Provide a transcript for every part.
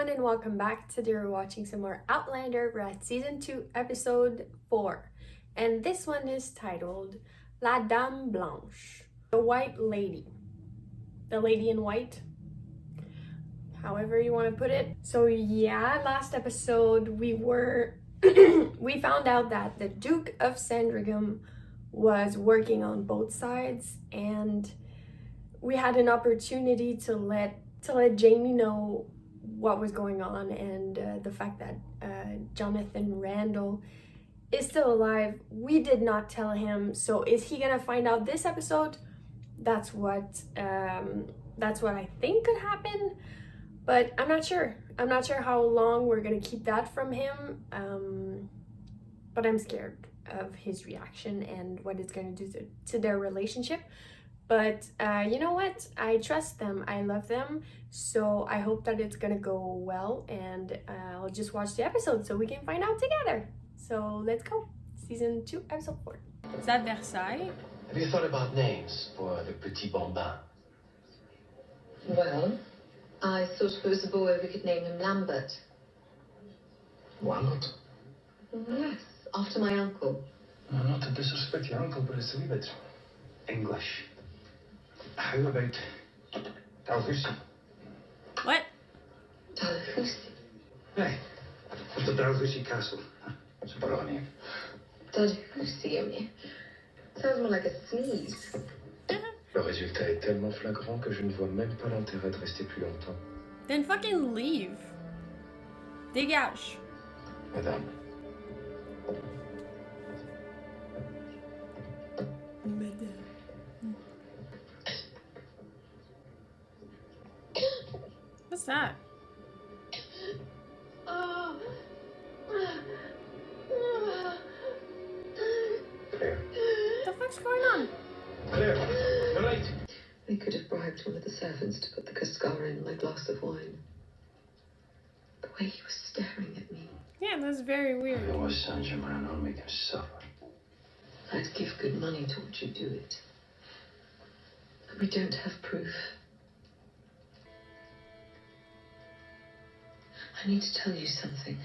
everyone, and welcome back. Today we're watching some more Outlander. We're at season 2, episode 4, and this one is titled La Dame Blanche, the White Lady, the Lady in White, however you want to put it. So yeah, last episode we found out that the Duke of Sandringham was working on both sides, and we had an opportunity to let Jamie know what was going on, and the fact that Jonathan Randall is still alive. We did not tell him, so is he gonna find out this episode? That's what I think could happen, but I'm not sure how long we're gonna keep that from him, but I'm scared of his reaction and what it's gonna do to their relationship. But you know what? I trust them. I love them. So I hope that it's gonna go well, and I'll just watch the episode so we can find out together. So let's go. Season 2, episode 4. Is that Versailles? Have you thought about names for the petit bambin? Well, I thought if it was a boy we could name him Lambert. Why not? Yes, after my uncle. No, not to disrespect your uncle, but it's a wee bit English. How about Dalhousie? What? Dalhousie. Hey, of the Dalhousie Castle. It's a bra name. Dalhousie, me. Sounds more like a sneeze. Le résultat est tellement flagrant que je ne vois même pas l'intérêt de rester plus longtemps. Then fucking leave. Dégage. Madame. What's that? Claire. What the fuck's going on? Claire, you're late. We could have bribed one of the servants to put the cascara in my glass of wine. The way he was staring at me. Yeah, that's very weird. It was Saint-Germain. I'll make him suffer. I'd give good money to watch you do it. But we don't have proof. I need to tell you something.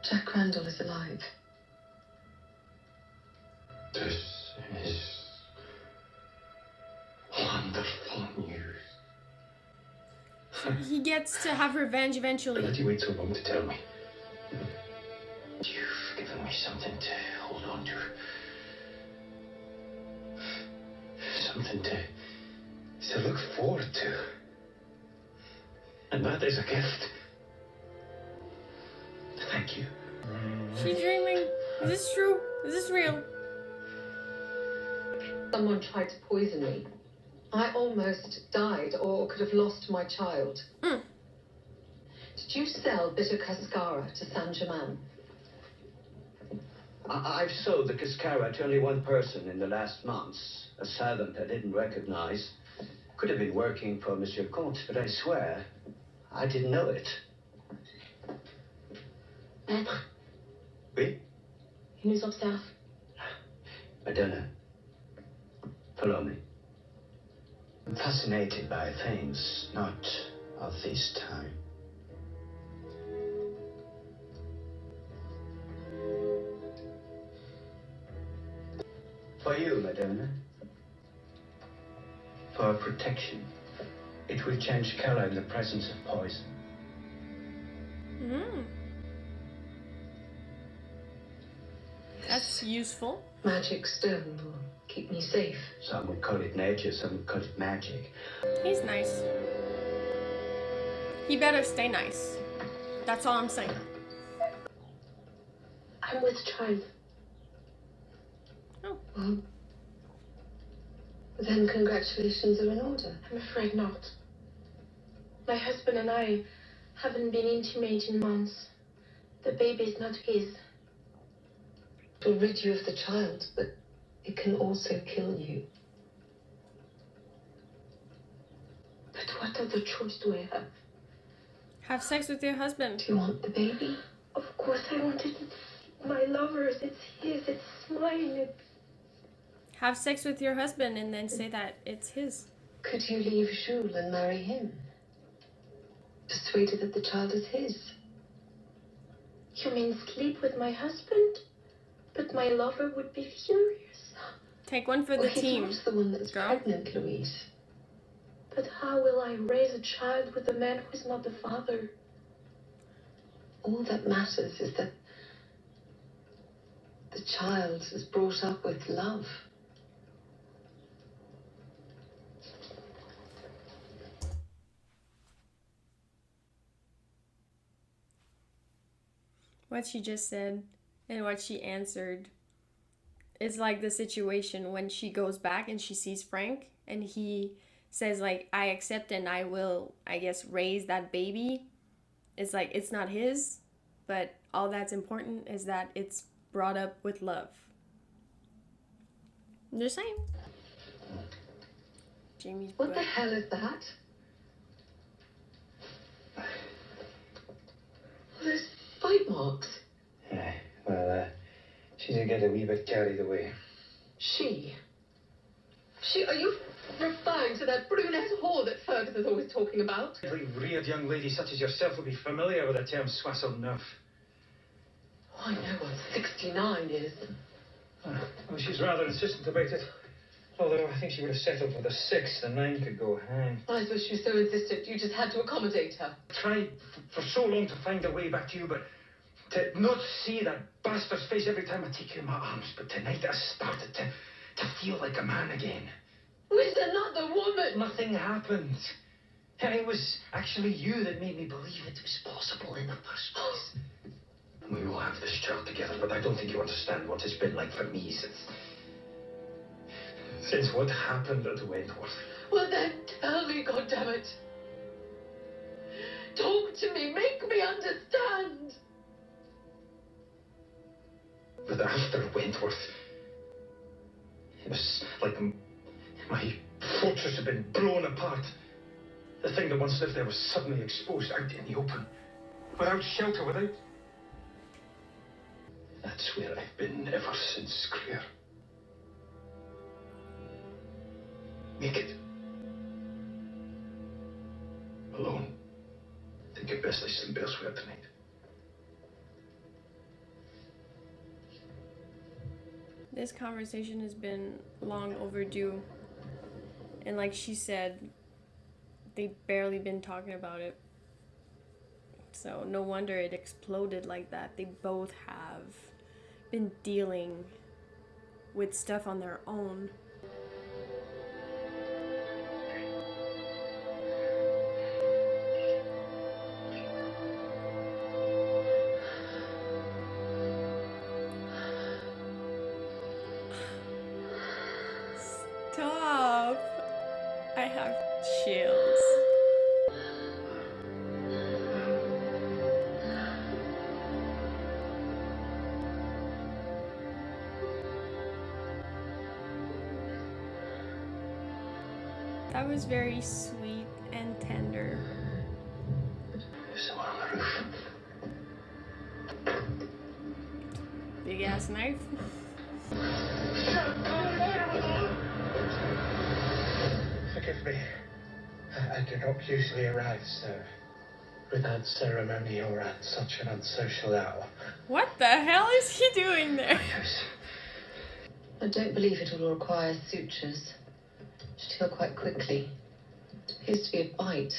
Jack Randall is alive. This is wonderful news. He gets to have revenge eventually. Why did you wait so long to tell me? You've given me something to hold on to. Something to look forward to. And that is a gift. Thank you. She dreaming? Is this true? Is this real? Someone tried to poison me. I almost died or could have lost my child. Did you sell bitter cascara to Saint-Germain? I've sold the cascara to only one person in the last months, a servant I didn't recognize. Could have been working for Monsieur Comte, but I swear I didn't know it. Maître, Oui? il nous observe. Madonna, follow me. I'm fascinated by things not of this time. For you, Madonna. For protection. It will change color in the presence of poison. That's useful. Magic stone will keep me safe. Some would call it nature, some would call it magic. He's nice. He better stay nice. That's all I'm saying. I'm with child. Oh. Well, then congratulations are in order. I'm afraid not. My husband and I haven't been intimate in months. The baby is not his. It will rid you of the child, but it can also kill you. But what other choice do I have? Have sex with your husband. Do you want the baby? Of course I want it. It's my lover's. It's his. It's mine. It's have sex with your husband and then say that it's his. Could you leave Jules and marry him? Persuaded that the child is his? You mean sleep with my husband? But my lover would be furious. Take one for the Well, he's team. not the one that's girl. pregnant, Louise. But how will I raise a child with a man who is not the father? All that matters is that the child is brought up with love. What she just said and what she answered is like the situation when she goes back and she sees Frank and he says like, I accept and I will, I guess, raise that baby. It's like, it's not his, but all that's important is that it's brought up with love. Just saying. Jamie's What butt. the hell is that? There's bite marks. Aye, well, she did get a wee bit carried away. She? Are you referring to that brunette whore that Fergus is always talking about? Every reared young lady such as yourself will be familiar with the term soissons neuf. Oh, I know what 69 is. Well, she's rather insistent about it. Although I think she would have settled for the 6, the 9 could go. Aye. I suppose she was so insistent you just had to accommodate her. Tried for so long to find a way back to you, but to not see that bastard's face every time I take you in my arms. But tonight I started to feel like a man again. With another woman! Nothing happened. And it was actually you that made me believe it was possible in the first place. We will have this child together, but I don't think you understand what it's been like for me since what happened at Wentworth. Well then, tell me, goddammit. Talk to me, make me understand. But after Wentworth, it was like my fortress had been blown apart. The thing that once lived there was suddenly exposed out in the open, without shelter, without... That's where I've been ever since, Claire. Naked. Alone. Think it best I sleep elsewhere tonight. This conversation has been long overdue. And like she said, they've barely been talking about it. So no wonder it exploded like that. They both have been dealing with stuff on their own. Stop! I have chills. That was very sweet and tender. There's someone on the roof. Big ass knife. Forgive me. I do not usually arrive so without ceremony or at such an unsocial hour. What the hell is he doing there? Yes. I don't believe it will require sutures. Should heal quite quickly. It appears to be a bite.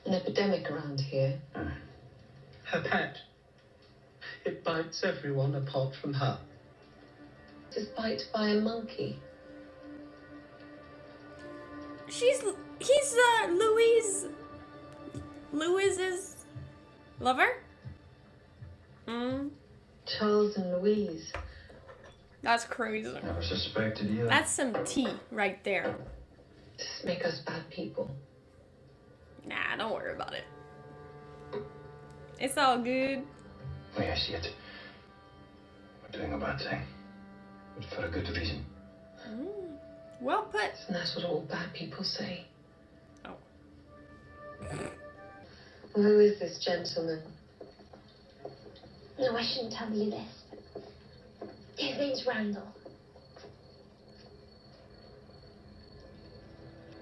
An epidemic around here. Her pet. It bites everyone apart from her. It is bite by a monkey. He's Louise's lover? Charles and Louise. That's crazy. Never suspected either. That's some tea right there. Does this make us bad people? Nah, don't worry about it. It's all good. Oh, I see it. We're doing a bad thing. But for a good reason. Well put. Isn't that what all bad people say? Oh. Who is this gentleman? No, I shouldn't tell you this. His name's Randall.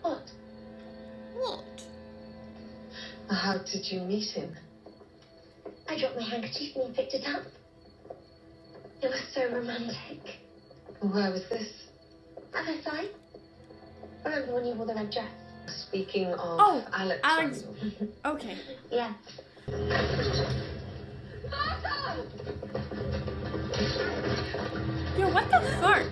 What? What? How did you meet him? I dropped my handkerchief and he picked it up. It was so romantic. Where was this? At her side. Remember when you wore the red dress? Speaking of Oh, Alex. Alex. Randall. Okay. Yeah. Yo, what the fuck?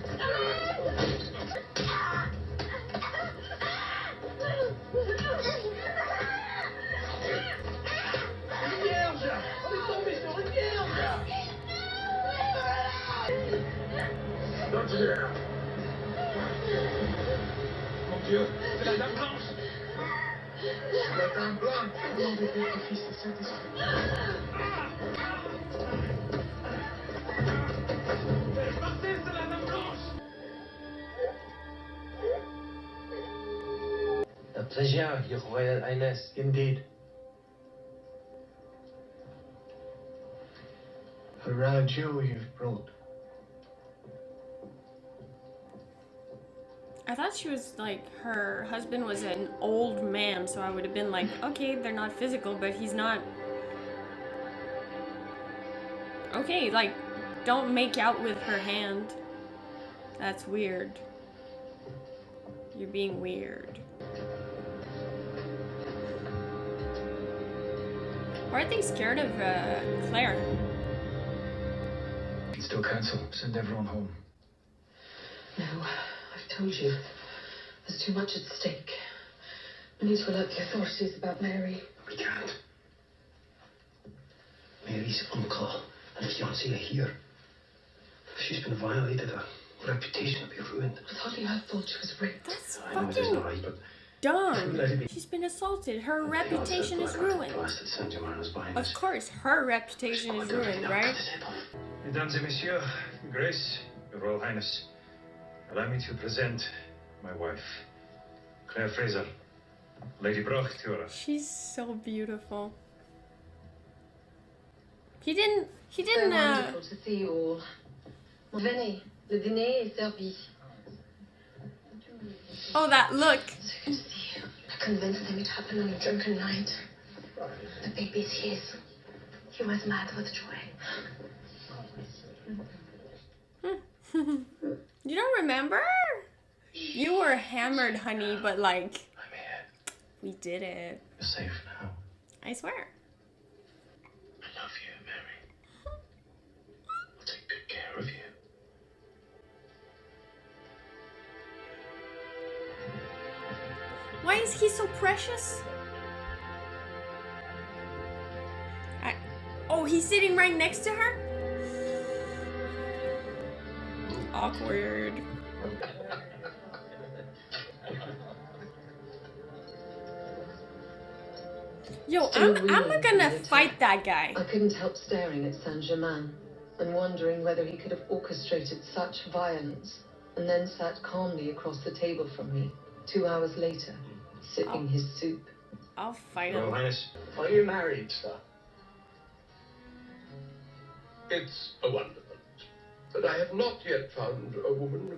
Docteur! Mon Dieu, c'est la Dame Blanche! La Dame Blanche! Au nom du Père, du Fils et du Saint-Esprit. Partez, c'est la Dame Blanche! A pleasure, Your Royal Highness. Indeed. A rare jewel you've brought. I thought she was like, her husband was an old man, so I would have been like, okay, they're not physical, but he's not. Okay, like, don't make out with her hand. That's weird. You're being weird. Why are they scared of Claire? Can still cancel. Send everyone home. No, I've told you. There's too much at stake. We need to alert the authorities about Mary. We can't. Mary's uncle and fiancé are here. If she's been violated, her reputation will be ruined. I thought you had thought she was raped. That's I know it isn't fucking right, but dumb. She's been assaulted. Her reputation is ruined. Blasted Saint-Germain buying Of us. course, her reputation is ruined, right? Mesdames et messieurs, Grace, Your Royal Highness, allow me to present my wife, Claire Fraser, Lady Broch Tura. She's so beautiful. He didn't, So wonderful to see you all. Venez, le dîner est servi. oh, that look. So good to see you. I convinced him it happened on a drunken night. The baby's his. He was mad with joy. You don't remember? You were hammered, honey, but like, I'm here. we did it. You're safe now. I swear. I love you, Mary. I'll take good care of you. Why is he so precious? Oh, he's sitting right next to her? Awkward. Yo, Still I'm reeling gonna from the fight attack. that guy. I couldn't help staring at Saint-Germain and wondering whether he could have orchestrated such violence and then sat calmly across the table from me 2 hours later, sipping his soup. I'll fight Your Royal him. Highness, Are you married, sir? It's a wonderment. But I have not yet found a woman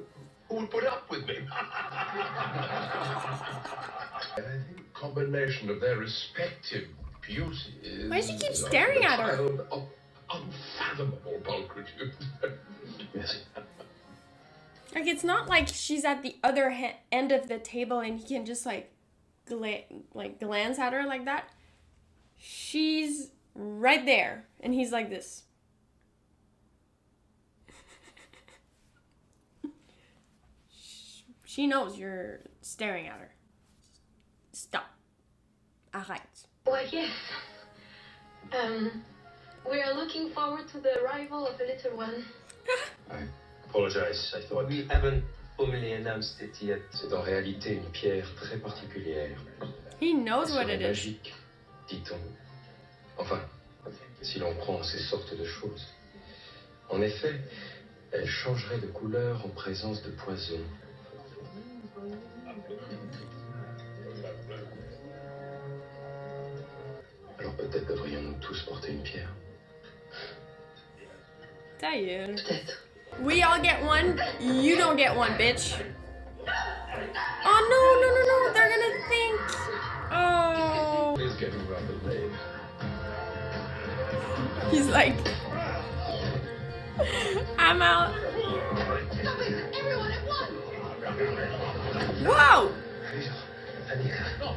who would put up with me. I think the combination of their respective beauties. Why does he keep staring at her? child of unfathomable pulchritude. Yes. Like, it's not like she's at the other end of the table and he can just like glance at her like that. She's right there and he's like this. She knows you're staring at her. Stop. Arrête. Why, yes. We are looking forward to the arrival of the little one. I apologize. I thought We haven't formally announced it yet. C'est en réalité une pierre très particulière. He knows what Elle it serait is. magique, dit-on. Enfin, si l'on prend ces sortes de choses. En effet, elle changerait de couleur en présence de poison. Alors peut-être devrions-nous tous porter une pierre. Ta gueule. Peut-être. We all get one. You don't get one, bitch. Oh no, they're gonna think. Oh. It's getting rather late. He's like, I'm out. Everyone at once! Whoa!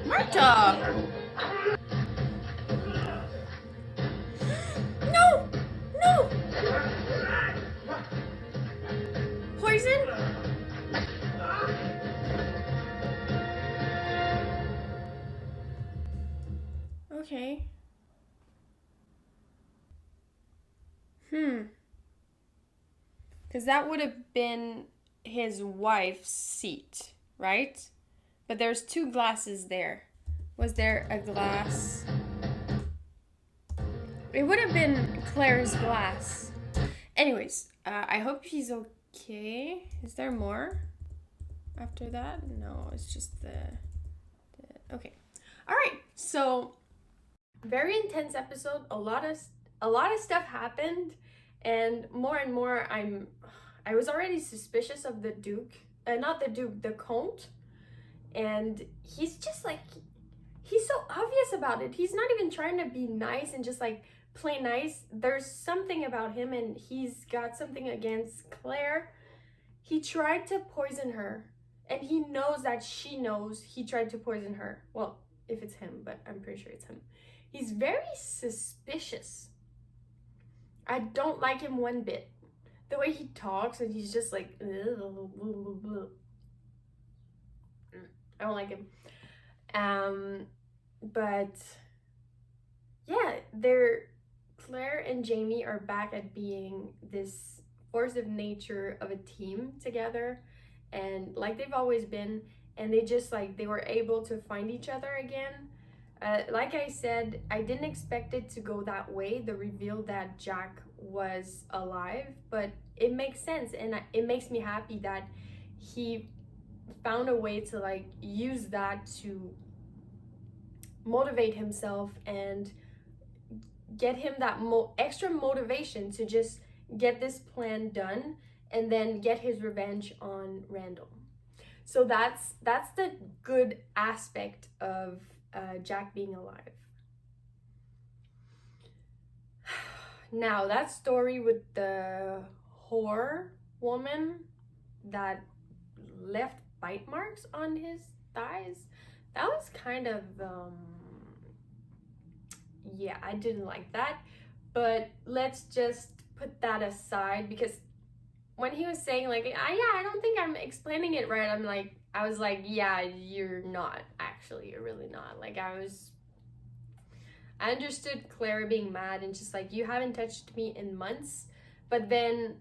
Marta! No! No! Poison? Okay. Because that would have been his wife's seat, right? But there's 2 glasses there. Was there a glass? It would have been Claire's glass. Anyways, I hope he's okay. Is there more after that? No, it's just the okay. All right. So Very intense episode. A lot of stuff happened, and more I was already suspicious of the Duke, not the Duke, the Comte, and he's just like, he's so obvious about it. He's not even trying to be nice and just like play nice. There's something about him, and he's got something against Claire. He tried to poison her, and he knows that she knows he tried to poison her. Well, if it's him, but I'm pretty sure it's him. He's very suspicious. I don't like him one bit. The way he talks, and he's just like, I don't like him. But yeah, Claire and Jamie are back at being this force of nature of a team together, and like they've always been, and they were able to find each other again. Like I said, I didn't expect it to go that way, the reveal that Jack was alive, but it makes sense, and it makes me happy that he found a way to like use that to motivate himself and get him that extra motivation to just get this plan done and then get his revenge on Randall. So that's the good aspect of Jack being alive. Now, that story with the whore woman that left bite marks on his thighs, that was kind of yeah, I didn't like that. But let's just put that aside, because when he was saying like, yeah, I don't think I'm explaining it right, I was like, yeah, you're not, actually, you're really not. Like, I understood Claire being mad and just like, you haven't touched me in months, but then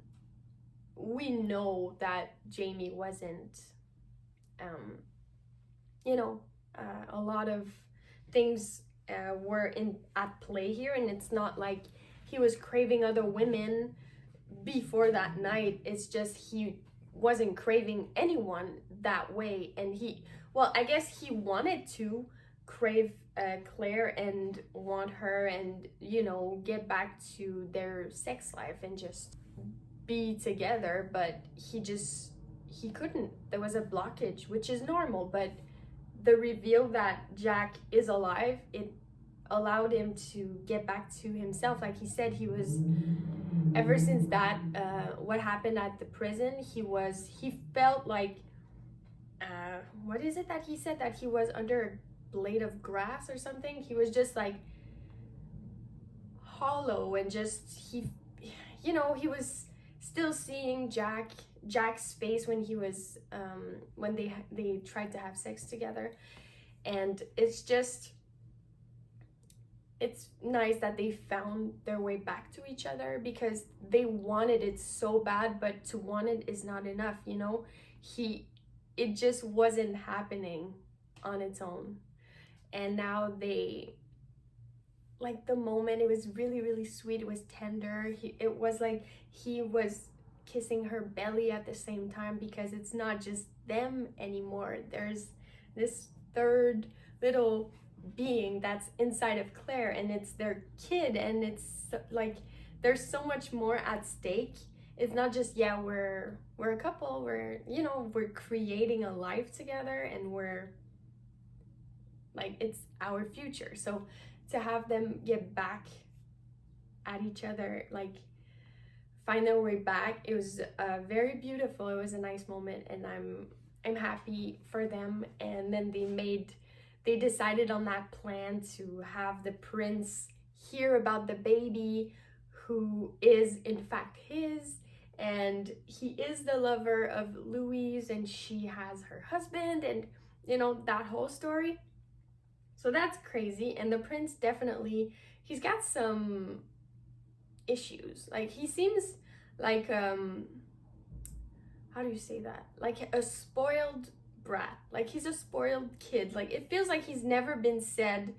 we know that Jamie wasn't, a lot of things were at play here, and it's not like he was craving other women before that night. It's just he wasn't craving anyone that way, and I guess he wanted to crave Claire and want her, and get back to their sex life and just be together, but he couldn't. There was a blockage, which is normal, but the reveal that Jack is alive, it allowed him to get back to himself. Like he said, he was, ever since that what happened at the prison, he felt like what is it that he said, that he was under a blade of grass or something. He was just like hollow, and just he was still seeing Jack's face when he was when they tried to have sex together. And it's nice that they found their way back to each other, because they wanted it so bad, but to want it is not enough, it just wasn't happening on its own. And now they, like, the moment, it was really, really sweet. It was tender. It was like he was kissing her belly at the same time, because it's not just them anymore. There's this third little being that's inside of Claire, and it's their kid, and it's like there's so much more at stake. it's not just, yeah, we're a couple, we're, you know, we're creating a life together, and we're like, it's our future. So to have them get back at each other, like find their way back, it was very beautiful. It was a nice moment, and I'm happy for them. And then they decided on that plan to have the prince hear about the baby, who is in fact his, and he is the lover of Louise, and she has her husband, and you know, that whole story. So that's crazy. And the prince definitely, he's got some issues. Like, he seems like how do you say that, like a spoiled brat. Like, he's a spoiled kid. Like, it feels like he's never been said,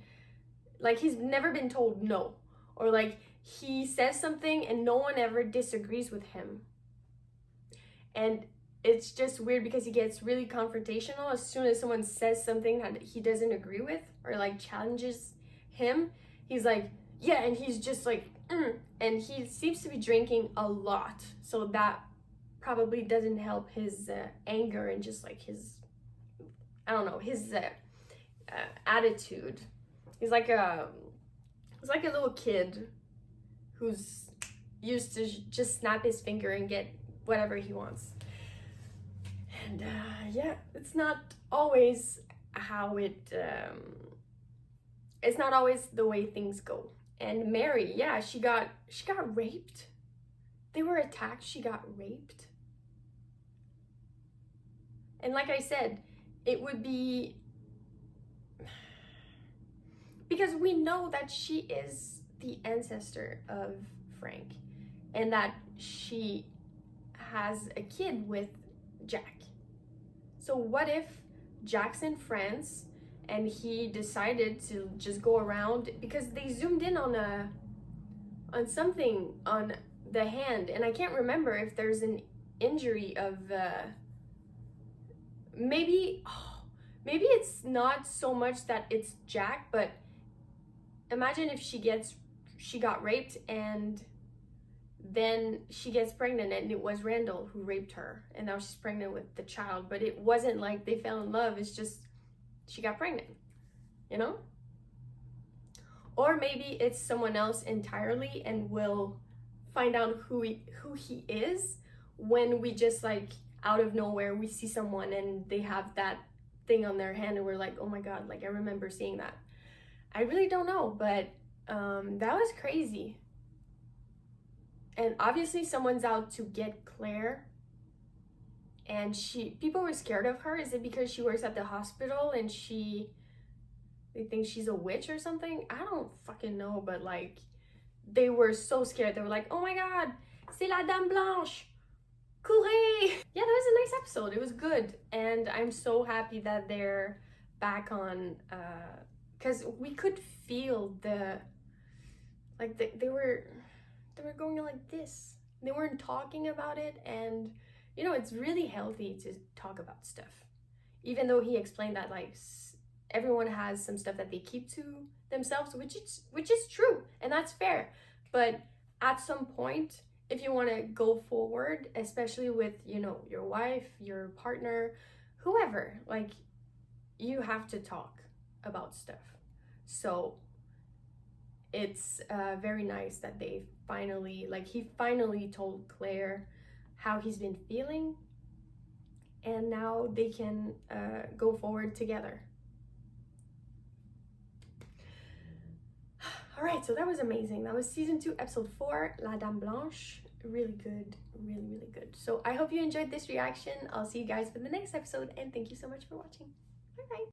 like he's never been told no, or like he says something and no one ever disagrees with him. And it's just weird because he gets really confrontational as soon as someone says something that he doesn't agree with or like challenges him. He's like, yeah, and he's just like, and he seems to be drinking a lot, so that probably doesn't help his anger and just like his, I don't know, his attitude. He's like a little kid who's used to just snap his finger and get whatever he wants. And yeah, it's not always how it's not always the way things go. And Mary, yeah, she got raped. They were attacked, she got raped. And like I said, it would be, because we know that she is the ancestor of Frank, and that she has a kid with Jack. So what if Jack's in France and he decided to just go around, because they zoomed in on something on the hand, and I can't remember if there's an injury of maybe it's not so much that it's Jack, but imagine if she got raped and then she gets pregnant, and it was Randall who raped her, and now she's pregnant with the child. But it wasn't like they fell in love, it's just she got pregnant, you know? Or maybe it's someone else entirely, and we'll find out who he is when we just, like, out of nowhere, we see someone and they have that thing on their hand and we're like, oh my god, like I remember seeing that. I really don't know, but that was crazy. And obviously someone's out to get Claire, and people were scared of her. Is it because she works at the hospital and they think she's a witch or something? I don't fucking know, but like they were so scared. They were like, oh my god, c'est la Dame Blanche, courez. Yeah, that was a nice episode. It was good, and I'm so happy that they're back on, because we could feel they were going like this. They weren't talking about it, and you know, it's really healthy to talk about stuff. Even though he explained that like everyone has some stuff that they keep to themselves, which is true, and that's fair. But at some point, if you want to go forward, especially with, you know, your wife, your partner, whoever, like, you have to talk about stuff. So it's very nice that they finally, like, he finally told Claire how he's been feeling, and now they can go forward together. All right, so that was amazing. That was season 2, episode 4, La Dame Blanche. Really good, really, really good. So I hope you enjoyed this reaction. I'll see you guys for the next episode, and thank you so much for watching. Bye bye.